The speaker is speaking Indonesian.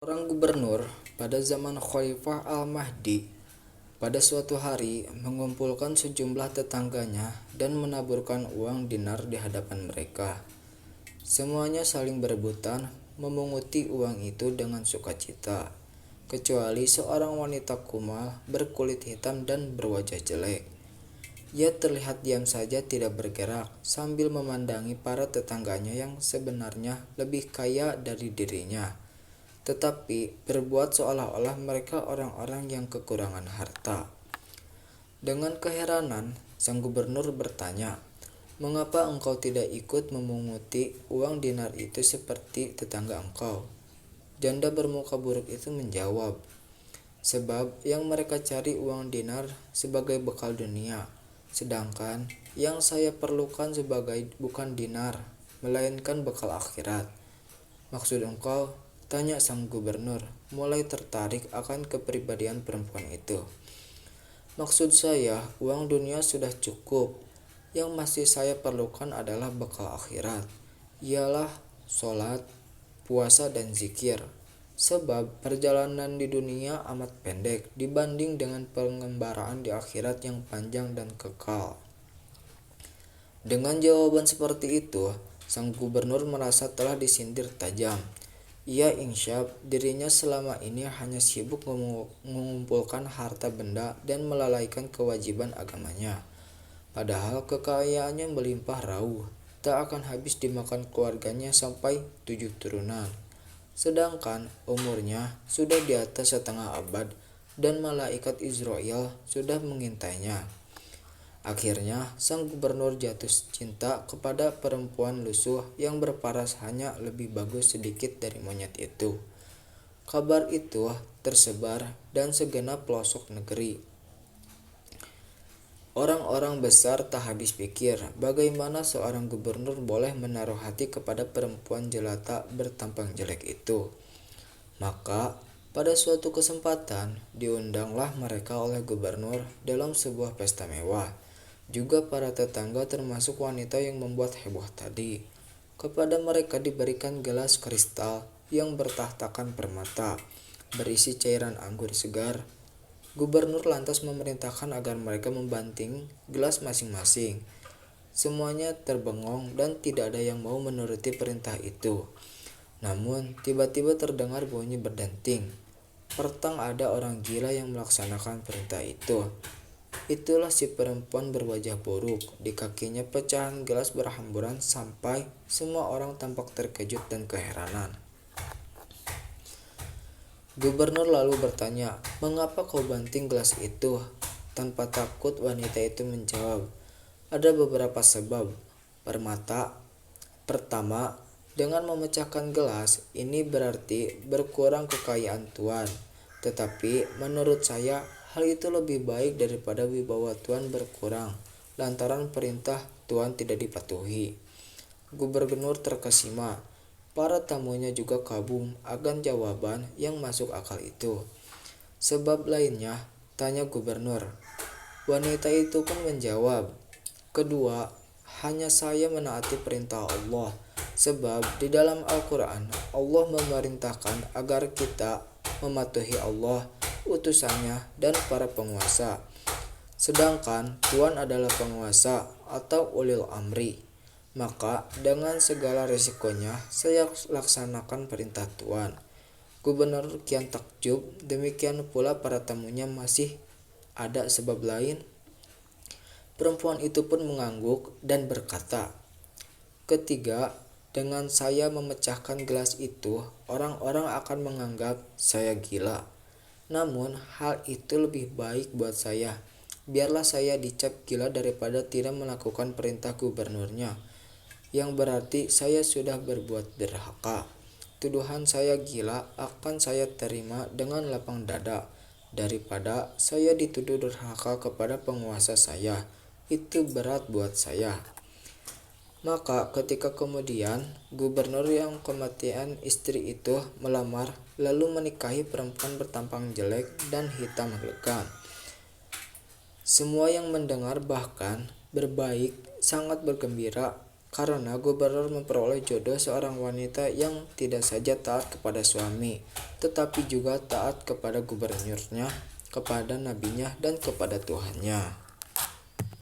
Seorang gubernur pada zaman Khalifah Al-Mahdi pada suatu hari mengumpulkan sejumlah tetangganya dan menaburkan uang dinar di hadapan mereka. Semuanya saling berebutan memunguti uang itu dengan sukacita, kecuali seorang wanita kumal berkulit hitam dan berwajah jelek. Ia terlihat diam saja tidak bergerak sambil memandangi para tetangganya yang sebenarnya lebih kaya dari dirinya, tetapi berbuat seolah-olah mereka orang-orang yang kekurangan harta. Dengan keheranan, sang gubernur bertanya, "Mengapa engkau tidak ikut memunguti uang dinar itu seperti tetangga engkau?" Janda bermuka buruk itu menjawab, "Sebab yang mereka cari uang dinar sebagai bekal dunia, sedangkan yang saya perlukan sebagai bukan dinar, melainkan bekal akhirat." "Maksud engkau?" tanya sang gubernur, mulai tertarik akan kepribadian perempuan itu. "Maksud saya, uang dunia sudah cukup. Yang masih saya perlukan adalah bekal akhirat. Ialah sholat, puasa, dan zikir. Sebab perjalanan di dunia amat pendek dibanding dengan pengembaraan di akhirat yang panjang dan kekal." Dengan jawaban seperti itu, sang gubernur merasa telah disindir tajam. Ia insyaf dirinya selama ini hanya sibuk mengumpulkan harta benda dan melalaikan kewajiban agamanya. Padahal kekayaannya melimpah rauh, tak akan habis dimakan keluarganya sampai 7 turunan. Sedangkan umurnya sudah di atas setengah abad dan malaikat Israel sudah mengintainya. Akhirnya, sang gubernur jatuh cinta kepada perempuan lusuh yang berparas hanya lebih bagus sedikit dari monyet itu. Kabar itu tersebar dan segenap pelosok negeri. Orang-orang besar tak habis pikir bagaimana seorang gubernur boleh menaruh hati kepada perempuan jelata bertampang jelek itu. Maka, pada suatu kesempatan, diundanglah mereka oleh gubernur dalam sebuah pesta mewah. Juga para tetangga termasuk wanita yang membuat heboh tadi. Kepada mereka diberikan gelas kristal yang bertahtakan permata, berisi cairan anggur segar. Gubernur lantas memerintahkan agar mereka membanting gelas masing-masing. Semuanya terbengong dan tidak ada yang mau menuruti perintah itu. Namun, tiba-tiba terdengar bunyi berdenting. Pertang ada orang gila yang melaksanakan perintah itu. Itulah si perempuan berwajah buruk. Di kakinya pecahan gelas berhamburan sampai semua orang tampak terkejut dan keheranan. Gubernur lalu bertanya, "Mengapa kau banting gelas itu?" Tanpa takut wanita itu menjawab, "Ada beberapa sebab. Pertama, dengan memecahkan gelas, ini berarti berkurang kekayaan Tuan. Tetapi menurut saya, hal itu lebih baik daripada wibawa Tuan berkurang, lantaran perintah Tuan tidak dipatuhi." Gubernur terkesima. Para tamunya juga kagum akan jawaban yang masuk akal itu. "Sebab lainnya?" tanya gubernur. Wanita itu pun menjawab, "Kedua, hanya saya menaati perintah Allah. Sebab di dalam Al-Quran, Allah memerintahkan agar kita mematuhi Allah, utusannya, dan para penguasa. Sedangkan Tuhan adalah penguasa atau ulil amri. Maka dengan segala resikonya saya laksanakan perintah Tuhan." Gubernur kian takjub, demikian pula para tamunya. Masih ada sebab lain? Perempuan itu pun mengangguk dan berkata, "Ketiga, dengan saya memecahkan gelas itu, orang-orang akan menganggap saya gila. Namun hal itu lebih baik buat saya. Biarlah saya dicap gila daripada tidak melakukan perintah gubernurnya, yang berarti saya sudah berbuat durhaka. Tuduhan saya gila akan saya terima dengan lapang dada, daripada saya dituduh durhaka kepada penguasa saya. Itu berat buat saya." Maka ketika kemudian gubernur yang kematian istri itu melamar lalu menikahi perempuan bertampang jelek dan hitam legam. Semua yang mendengar bahkan berbaik sangat bergembira Karena gubernur memperoleh jodoh seorang wanita yang tidak saja taat kepada suami, tetapi juga taat kepada gubernurnya, kepada nabinya, dan kepada Tuhannya.